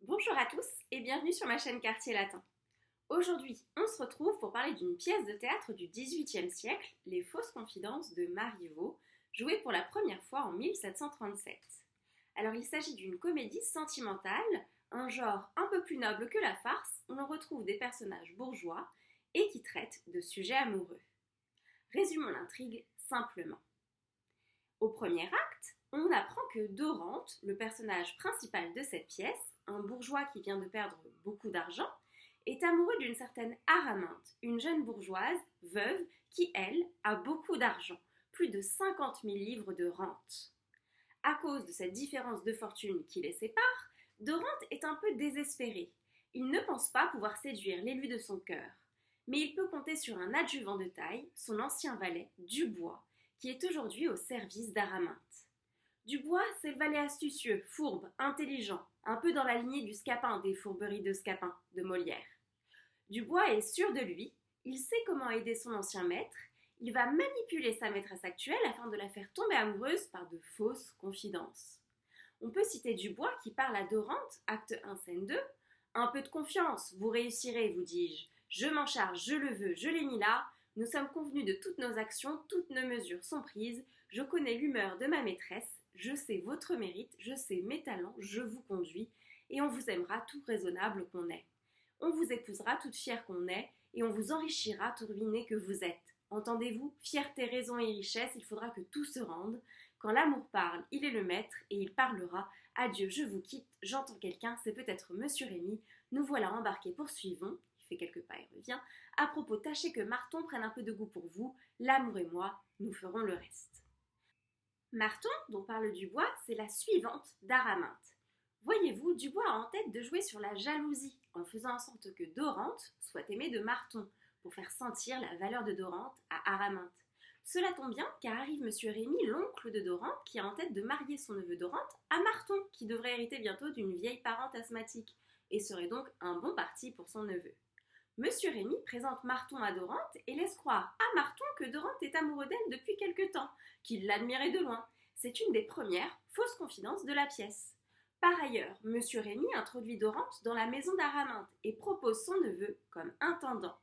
Bonjour à tous et bienvenue sur ma chaîne Quartier Latin. Aujourd'hui, on se retrouve pour parler d'une pièce de théâtre du XVIIIe siècle, Les Fausses Confidences de Marivaux, jouée pour la première fois en 1737. Alors il s'agit d'une comédie sentimentale, un genre un peu plus noble que la farce, où l'on retrouve des personnages bourgeois et qui traitent de sujets amoureux. Résumons l'intrigue simplement. Au premier acte, on apprend que Dorante, le personnage principal de cette pièce, un bourgeois qui vient de perdre beaucoup d'argent, est amoureux d'une certaine Araminte, une jeune bourgeoise, veuve, qui, elle, a beaucoup d'argent, plus de 50 000 livres de rente. À cause de cette différence de fortune qui les sépare, Dorante est un peu désespéré. Il ne pense pas pouvoir séduire l'élu de son cœur. Mais il peut compter sur un adjuvant de taille, son ancien valet, Dubois, qui est aujourd'hui au service d'Araminte. Dubois, c'est le valet astucieux, fourbe, intelligent, un peu dans la lignée du Scapin des fourberies de Scapin de Molière. Dubois est sûr de lui, il sait comment aider son ancien maître, il va manipuler sa maîtresse actuelle afin de la faire tomber amoureuse par de fausses confidences. On peut citer Dubois qui parle à Dorante, acte 1, scène 2. Un peu de confiance, vous réussirez, vous dis-je. Je m'en charge, je le veux, je l'ai mis là. Nous sommes convenus de toutes nos actions, toutes nos mesures sont prises. Je connais l'humeur de ma maîtresse, je sais votre mérite, je sais mes talents, je vous conduis, et on vous aimera tout raisonnable qu'on est. On vous épousera toute fière qu'on est, et on vous enrichira tout ruiné que vous êtes. Entendez-vous, fierté, raison et richesse, il faudra que tout se rende. Quand l'amour parle, il est le maître, et il parlera. Adieu, je vous quitte, j'entends quelqu'un, c'est peut-être Monsieur Rémy. Nous voilà embarqués, poursuivons. Il fait quelques pas et revient. À propos, tâchez que Marton prenne un peu de goût pour vous. L'amour et moi, nous ferons le reste. Marton, dont parle Dubois, c'est la suivante d'Araminte. Voyez-vous, Dubois a en tête de jouer sur la jalousie, en faisant en sorte que Dorante soit aimée de Marton, pour faire sentir la valeur de Dorante à Araminte. Cela tombe bien, car arrive Monsieur Rémy, l'oncle de Dorante, qui a en tête de marier son neveu Dorante à Marton, qui devrait hériter bientôt d'une vieille parente asthmatique, et serait donc un bon parti pour son neveu. Monsieur Rémy présente Marton à Dorante et laisse croire à Marton que Dorante est amoureux d'elle depuis quelque temps, qu'il l'admirait de loin. C'est une des premières fausses confidences de la pièce. Par ailleurs, Monsieur Rémy introduit Dorante dans la maison d'Araminte et propose son neveu comme intendant.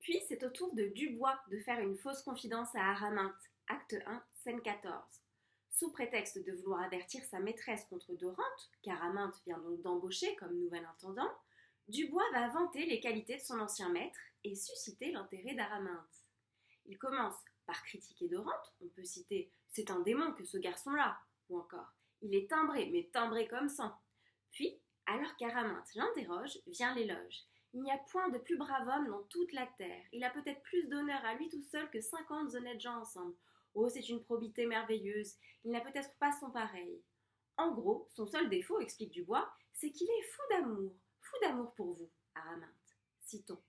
Puis c'est au tour de Dubois de faire une fausse confidence à Araminte, acte 1, scène 14. Sous prétexte de vouloir avertir sa maîtresse contre Dorante, qu'Araminte vient donc d'embaucher comme nouvel intendant, Dubois va vanter les qualités de son ancien maître et susciter l'intérêt d'Araminte. Il commence par critiquer Dorante, on peut citer « c'est un démon que ce garçon-là » ou encore « il est timbré, mais timbré comme sang ». Puis, alors qu'Araminte l'interroge, vient l'éloge. Il n'y a point de plus brave homme dans toute la terre. Il a peut-être plus d'honneur à lui tout seul que 50 honnêtes gens ensemble. Oh, c'est une probité merveilleuse. Il n'a peut-être pas son pareil. En gros, son seul défaut, explique Dubois, c'est qu'il est fou d'amour pour vous, Araminte. Citons.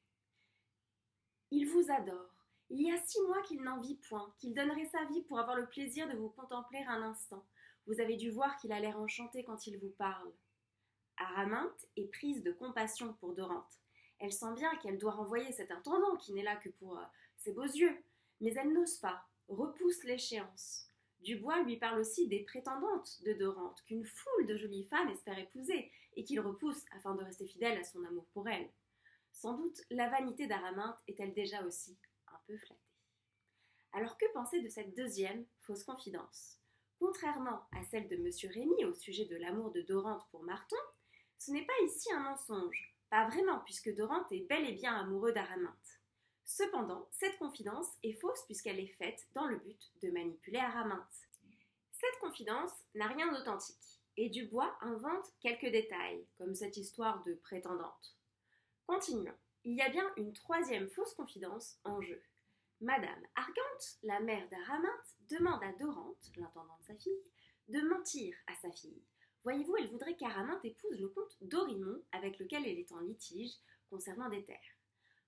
Il vous adore. Il y a 6 mois qu'il n'en vit point, qu'il donnerait sa vie pour avoir le plaisir de vous contempler un instant. Vous avez dû voir qu'il a l'air enchanté quand il vous parle. Araminte est prise de compassion pour Dorante. Elle sent bien qu'elle doit renvoyer cet intendant qui n'est là que pour ses beaux yeux, mais elle n'ose pas, repousse l'échéance. Dubois lui parle aussi des prétendantes de Dorante, qu'une foule de jolies femmes espère épouser, et qu'il repousse afin de rester fidèle à son amour pour elle. Sans doute la vanité d'Araminte est-elle déjà aussi un peu flattée. Alors que penser de cette deuxième fausse confidence? Contrairement à celle de Monsieur Rémy au sujet de l'amour de Dorante pour Marton, ce n'est pas ici un mensonge, pas vraiment puisque Dorante est bel et bien amoureux d'Araminte. Cependant, cette confidence est fausse puisqu'elle est faite dans le but de manipuler Araminte. Cette confidence n'a rien d'authentique, et Dubois invente quelques détails, comme cette histoire de prétendante. Continuons. Il y a bien une troisième fausse confidence en jeu. Madame Argante, la mère d'Araminte, demande à Dorante, l'intendant de sa fille, de mentir à sa fille. Voyez-vous, elle voudrait qu'Araminte épouse le comte d'Orimont, avec lequel elle est en litige concernant des terres.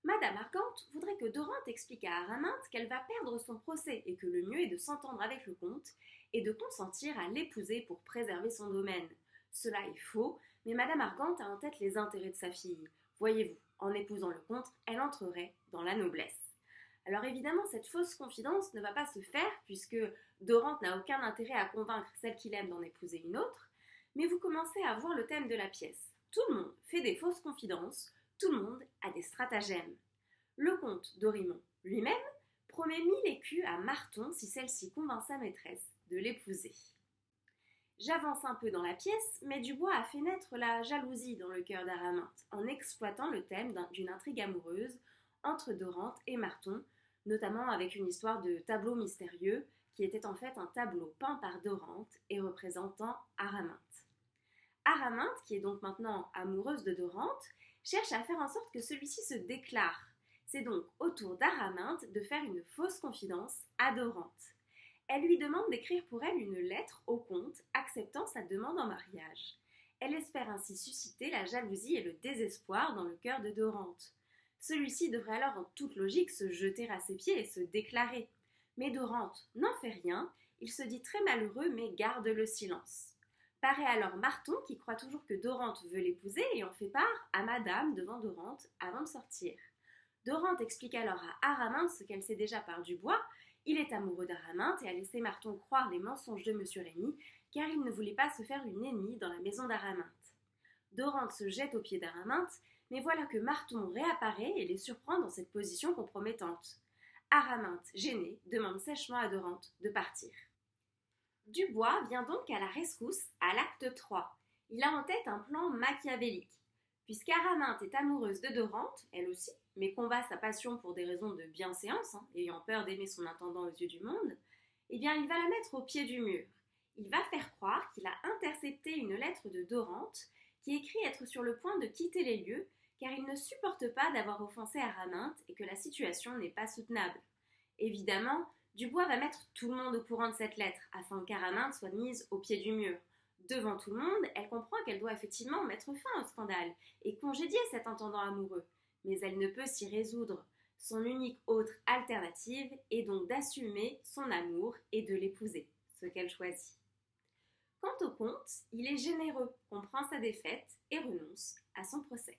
Madame Argante voudrait que Dorante explique à Araminte qu'elle va perdre son procès et que le mieux est de s'entendre avec le comte et de consentir à l'épouser pour préserver son domaine. Cela est faux, mais Madame Argante a en tête les intérêts de sa fille. Voyez-vous, en épousant le comte, elle entrerait dans la noblesse. Alors évidemment, cette fausse confidence ne va pas se faire puisque Dorante n'a aucun intérêt à convaincre celle qu'il aime d'en épouser une autre, Mais vous commencez à voir le thème de la pièce. Tout le monde fait des fausses confidences, tout le monde a des stratagèmes. Le comte Dorimon lui-même promet 1000 écus à Marton si celle-ci convainc sa maîtresse de l'épouser. J'avance un peu dans la pièce, mais Dubois a fait naître la jalousie dans le cœur d'Araminte en exploitant le thème d'une intrigue amoureuse entre Dorante et Marton, notamment avec une histoire de tableau mystérieux qui était en fait un tableau peint par Dorante et représentant Araminte. Araminte, qui est donc maintenant amoureuse de Dorante, cherche à faire en sorte que celui-ci se déclare. C'est donc au tour d'Araminte de faire une fausse confidence à Dorante. Elle lui demande d'écrire pour elle une lettre au comte acceptant sa demande en mariage. Elle espère ainsi susciter la jalousie et le désespoir dans le cœur de Dorante. Celui-ci devrait alors en toute logique se jeter à ses pieds et se déclarer. Mais Dorante n'en fait rien, il se dit très malheureux mais garde le silence. Paraît alors Marton qui croit toujours que Dorante veut l'épouser et en fait part à Madame devant Dorante avant de sortir. Dorante explique alors à Araminte ce qu'elle sait déjà par Dubois. Il est amoureux d'Araminte et a laissé Marton croire les mensonges de Monsieur Rémy car il ne voulait pas se faire une ennemie dans la maison d'Araminte. Dorante se jette aux pieds d'Araminte, mais voilà que Marton réapparaît et les surprend dans cette position compromettante. Araminte, gênée, demande sèchement à Dorante de partir. Dubois vient donc à la rescousse à l'acte 3. Il a en tête un plan machiavélique. Puisqu'Araminte est amoureuse de Dorante, elle aussi, mais combat sa passion pour des raisons de bienséance, ayant peur d'aimer son intendant aux yeux du monde, eh bien il va la mettre au pied du mur. Il va faire croire qu'il a intercepté une lettre de Dorante qui écrit être sur le point de quitter les lieux car il ne supporte pas d'avoir offensé Araminte et que la situation n'est pas soutenable. Évidemment, Dubois va mettre tout le monde au courant de cette lettre afin qu'Araminte soit mise au pied du mur. Devant tout le monde, elle comprend qu'elle doit effectivement mettre fin au scandale et congédier cet intendant amoureux. Mais elle ne peut s'y résoudre. Son unique autre alternative est donc d'assumer son amour et de l'épouser, ce qu'elle choisit. Quant au comte, il est généreux, comprend sa défaite et renonce à son procès.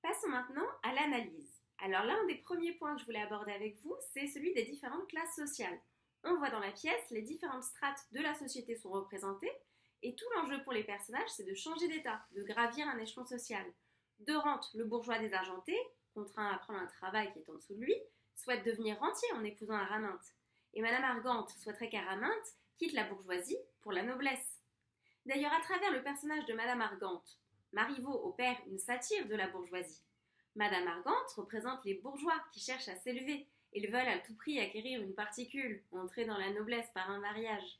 Passons maintenant à l'analyse. Alors l'un des premiers points que je voulais aborder avec vous, c'est celui des différentes classes sociales. On voit dans la pièce, les différentes strates de la société sont représentées et tout l'enjeu pour les personnages, c'est de changer d'état, de gravir un échelon social. Dorante, le bourgeois désargenté, contraint à prendre un travail qui est en dessous de lui, souhaite devenir rentier en épousant Araminte. Et Madame Argante souhaiterait qu'Araminte quitte la bourgeoisie pour la noblesse. D'ailleurs, à travers le personnage de Madame Argante, Marivaux opère une satire de la bourgeoisie. Madame Argante représente les bourgeois qui cherchent à s'élever. Ils veulent à tout prix acquérir une particule, entrer dans la noblesse par un mariage.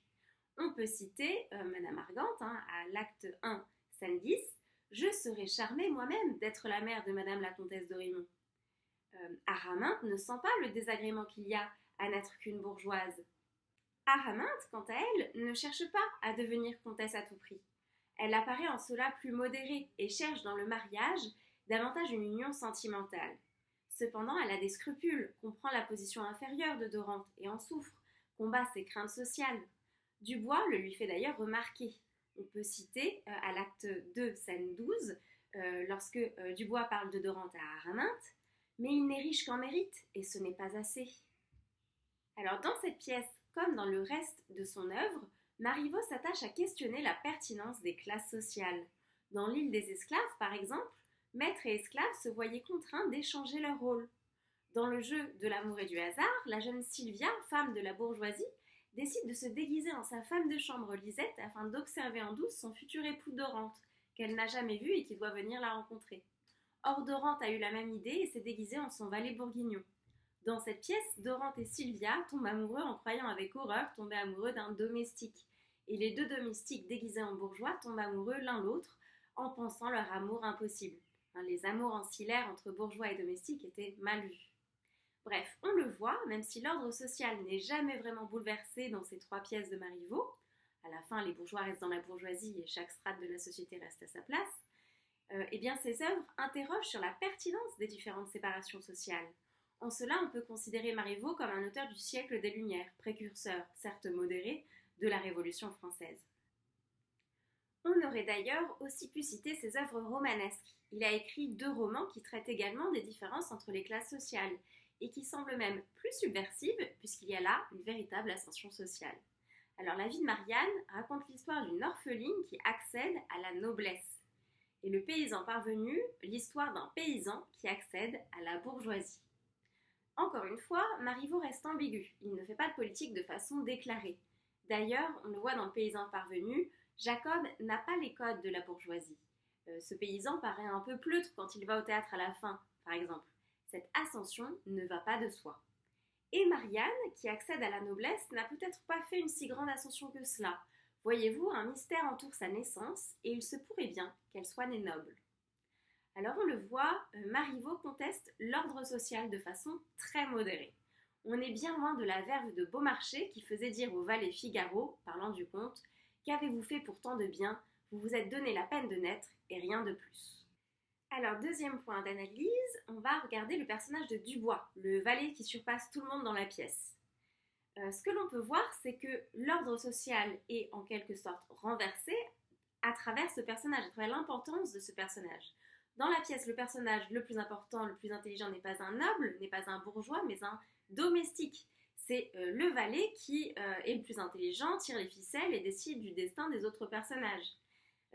On peut citer Madame Argante à l'acte 1, scène 10. « Je serais charmée moi-même d'être la mère de Madame la comtesse d'Orimont. » Araminte ne sent pas le désagrément qu'il y a à n'être qu'une bourgeoise. Araminte, quant à elle, ne cherche pas à devenir comtesse à tout prix. Elle apparaît en cela plus modérée et cherche dans le mariage davantage une union sentimentale. Cependant, elle a des scrupules, comprend la position inférieure de Dorante et en souffre, combat ses craintes sociales. Dubois le lui fait d'ailleurs remarquer. On peut citer à l'acte 2, scène 12, lorsque Dubois parle de Dorante à Araminte, « Mais il n'est riche qu'en mérite, et ce n'est pas assez. » Alors dans cette pièce, comme dans le reste de son œuvre, Marivaux s'attache à questionner la pertinence des classes sociales. Dans l'île des esclaves, par exemple, maître et esclave se voyaient contraints d'échanger leur rôle. Dans le jeu de l'amour et du hasard, la jeune Sylvia, femme de la bourgeoisie, décide de se déguiser en sa femme de chambre Lisette afin d'observer en douce son futur époux Dorante, qu'elle n'a jamais vu et qui doit venir la rencontrer. Or Dorante a eu la même idée et s'est déguisée en son valet bourguignon. Dans cette pièce, Dorante et Sylvia tombent amoureux en croyant avec horreur tomber amoureux d'un domestique. Et les deux domestiques déguisés en bourgeois tombent amoureux l'un l'autre en pensant leur amour impossible. Les amours ancillaires entre bourgeois et domestiques étaient mal vus. Bref, on le voit, même si l'ordre social n'est jamais vraiment bouleversé dans ces trois pièces de Marivaux, à la fin les bourgeois restent dans la bourgeoisie et chaque strate de la société reste à sa place, eh bien ces œuvres interrogent sur la pertinence des différentes séparations sociales. En cela, on peut considérer Marivaux comme un auteur du siècle des Lumières, précurseur, certes modéré, de la Révolution française. On aurait d'ailleurs aussi pu citer ses œuvres romanesques. Il a écrit 2 romans qui traitent également des différences entre les classes sociales et qui semblent même plus subversives puisqu'il y a là une véritable ascension sociale. Alors la vie de Marianne raconte l'histoire d'une orpheline qui accède à la noblesse. Et le paysan parvenu, l'histoire d'un paysan qui accède à la bourgeoisie. Encore une fois, Marivaux reste ambigu. Il ne fait pas de politique de façon déclarée. D'ailleurs, on le voit dans le paysan parvenu, Jacob n'a pas les codes de la bourgeoisie. Ce paysan paraît un peu pleutre quand il va au théâtre à la fin, par exemple. Cette ascension ne va pas de soi. Et Marianne, qui accède à la noblesse, n'a peut-être pas fait une si grande ascension que cela. Voyez-vous, un mystère entoure sa naissance et il se pourrait bien qu'elle soit née noble. Alors on le voit, Marivaux conteste l'ordre social de façon très modérée. On est bien loin de la verve de Beaumarchais qui faisait dire au valet Figaro, parlant du comte, « Qu'avez-vous fait pour tant de bien? Vous vous êtes donné la peine de naître et rien de plus. » Alors deuxième point d'analyse, on va regarder le personnage de Dubois, le valet qui surpasse tout le monde dans la pièce. Ce que l'on peut voir, c'est que l'ordre social est en quelque sorte renversé à travers ce personnage, à travers l'importance de ce personnage. Dans la pièce, le personnage le plus important, le plus intelligent n'est pas un noble, n'est pas un bourgeois, mais un domestique. C'est le valet qui est le plus intelligent, tire les ficelles et décide du destin des autres personnages.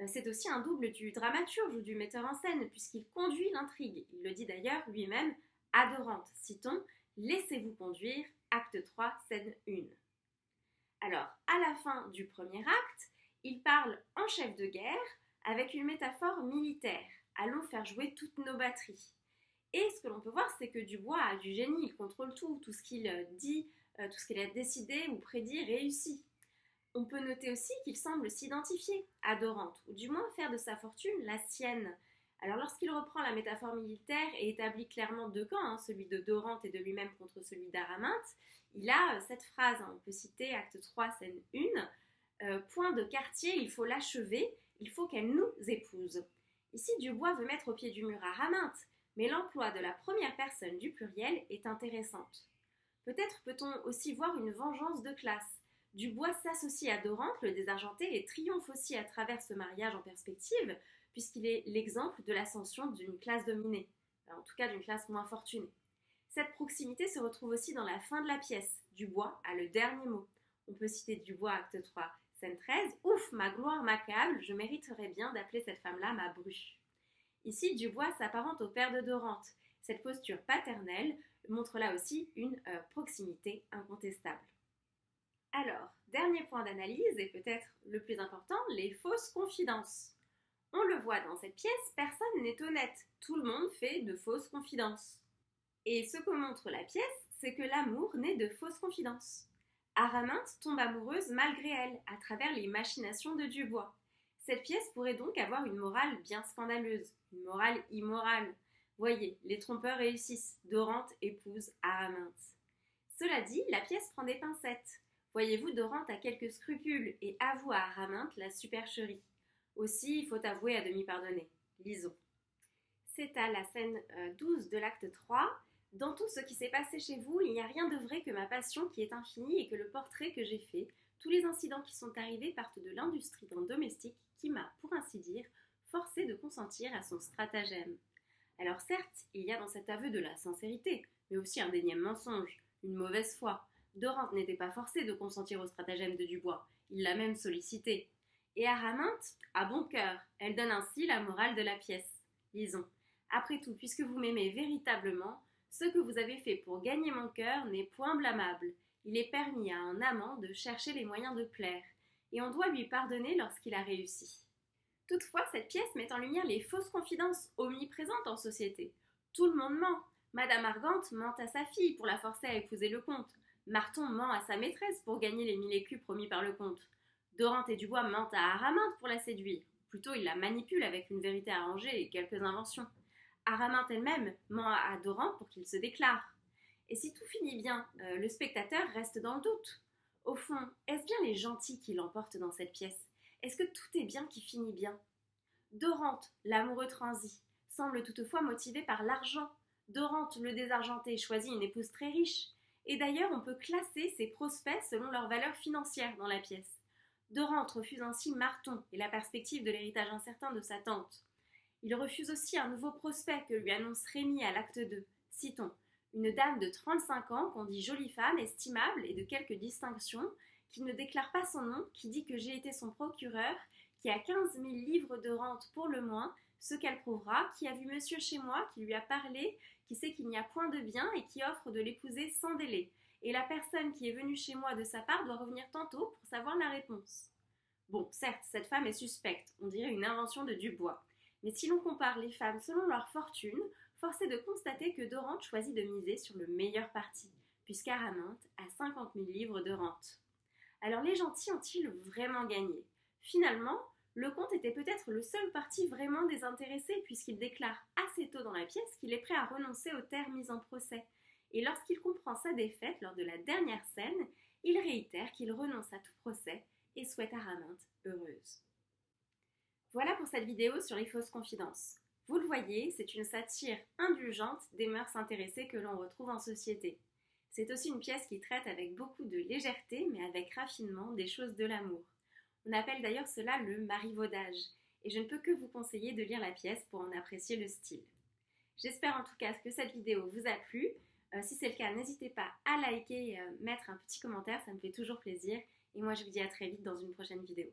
C'est aussi un double du dramaturge ou du metteur en scène, puisqu'il conduit l'intrigue. Il le dit d'ailleurs lui-même à Dorante. Citons « Laissez-vous conduire », acte 3, scène 1. Alors, à la fin du premier acte, il parle en chef de guerre avec une métaphore militaire. Allons faire jouer toutes nos batteries. Et ce que l'on peut voir, c'est que Dubois a du génie, il contrôle tout ce qu'il dit, tout ce qu'il a décidé ou prédit réussit. On peut noter aussi qu'il semble s'identifier à Dorante, ou du moins faire de sa fortune la sienne. Alors lorsqu'il reprend la métaphore militaire et établit clairement deux camps, celui de Dorante et de lui-même contre celui d'Araminte, il a cette phrase, on peut citer acte 3, scène 1, point de quartier, il faut l'achever, il faut qu'elle nous épouse. Ici, Dubois veut mettre au pied du mur Araminte, mais l'emploi de la première personne du pluriel est intéressante. Peut-être peut-on aussi voir une vengeance de classe. Dubois s'associe à Dorante, le désargenté, et triomphe aussi à travers ce mariage en perspective, puisqu'il est l'exemple de l'ascension d'une classe dominée, en tout cas d'une classe moins fortunée. Cette proximité se retrouve aussi dans la fin de la pièce. Dubois a le dernier mot. On peut citer Dubois, acte 3, scène 13, « Ouf, ma gloire m'accable, je mériterais bien d'appeler cette femme-là ma bru. » Ici, Dubois s'apparente au père de Dorante. Cette posture paternelle montre là aussi une proximité incontestable. Alors, dernier point d'analyse, et peut-être le plus important, les fausses confidences. On le voit dans cette pièce, personne n'est honnête. Tout le monde fait de fausses confidences. Et ce que montre la pièce, c'est que l'amour naît de fausses confidences. Araminte tombe amoureuse malgré elle, à travers les machinations de Dubois. Cette pièce pourrait donc avoir une morale bien scandaleuse, une morale immorale. Voyez, les trompeurs réussissent, Dorante épouse Araminte. Cela dit, la pièce prend des pincettes. Voyez-vous, Dorante a quelques scrupules et avoue à Araminte la supercherie. Aussi, il faut avouer à demi pardonner. Lisons. C'est à la scène 12 de l'acte 3. Dans tout ce qui s'est passé chez vous, il n'y a rien de vrai que ma passion qui est infinie et que le portrait que j'ai fait. Tous les incidents qui sont arrivés partent de l'industrie d'un domestique qui m'a, pour ainsi dire, forcé de consentir à son stratagème. Alors certes, il y a dans cet aveu de la sincérité, mais aussi un énième mensonge, une mauvaise foi. Dorante n'était pas forcée de consentir au stratagème de Dubois, il l'a même sollicité. Et Araminte a bon cœur, elle donne ainsi la morale de la pièce. Lisons. Après tout, puisque vous m'aimez véritablement, ce que vous avez fait pour gagner mon cœur n'est point blâmable. Il est permis à un amant de chercher les moyens de plaire, et on doit lui pardonner lorsqu'il a réussi. Toutefois, cette pièce met en lumière les fausses confidences omniprésentes en société. Tout le monde ment. Madame Argante ment à sa fille pour la forcer à épouser le comte. Marton ment à sa maîtresse pour gagner les 1000 écus promis par le comte. Dorante et Dubois mentent à Araminte pour la séduire. Plutôt, ils la manipulent avec une vérité arrangée et quelques inventions. Araminte elle-même ment à Dorante pour qu'il se déclare. Et si tout finit bien, le spectateur reste dans le doute. Au fond, est-ce bien les gentils qui l'emportent dans cette pièce? Est-ce que tout est bien qui finit bien? Dorante, l'amoureux transi, semble toutefois motivé par l'argent. Dorante, le désargenté, choisit une épouse très riche. Et d'ailleurs, on peut classer ces prospects selon leur valeur financière dans la pièce. Dorante refuse ainsi Marton et la perspective de l'héritage incertain de sa tante. Il refuse aussi un nouveau prospect que lui annonce Rémy à l'acte 2. Citons. Une dame de 35 ans qu'on dit jolie femme, estimable et de quelques distinctions, qui ne déclare pas son nom, qui dit que j'ai été son procureur, qui a 15 000 livres de rente pour le moins, ce qu'elle prouvera, qui a vu monsieur chez moi, qui lui a parlé, qui sait qu'il n'y a point de bien et qui offre de l'épouser sans délai. Et la personne qui est venue chez moi de sa part doit revenir tantôt pour savoir la réponse. Bon, certes, cette femme est suspecte, on dirait une invention de Dubois. Mais si l'on compare les femmes selon leur fortune, force est de constater que Dorante choisit de miser sur le meilleur parti, puisqu'Araminte a 50 000 livres de rente. Alors les gentils ont-ils vraiment gagné? Finalement, le comte était peut-être le seul parti vraiment désintéressé, puisqu'il déclare assez tôt dans la pièce qu'il est prêt à renoncer aux terres mises en procès. Et lorsqu'il comprend sa défaite lors de la dernière scène, il réitère qu'il renonce à tout procès et souhaite Araminte heureuse. Voilà pour cette vidéo sur les fausses confidences. Vous le voyez, c'est une satire indulgente des mœurs intéressées que l'on retrouve en société. C'est aussi une pièce qui traite avec beaucoup de légèreté, mais avec raffinement, des choses de l'amour. On appelle d'ailleurs cela le marivaudage, et je ne peux que vous conseiller de lire la pièce pour en apprécier le style. J'espère en tout cas que cette vidéo vous a plu. Si c'est le cas, n'hésitez pas à liker et mettre un petit commentaire, ça me fait toujours plaisir. Et moi je vous dis à très vite dans une prochaine vidéo.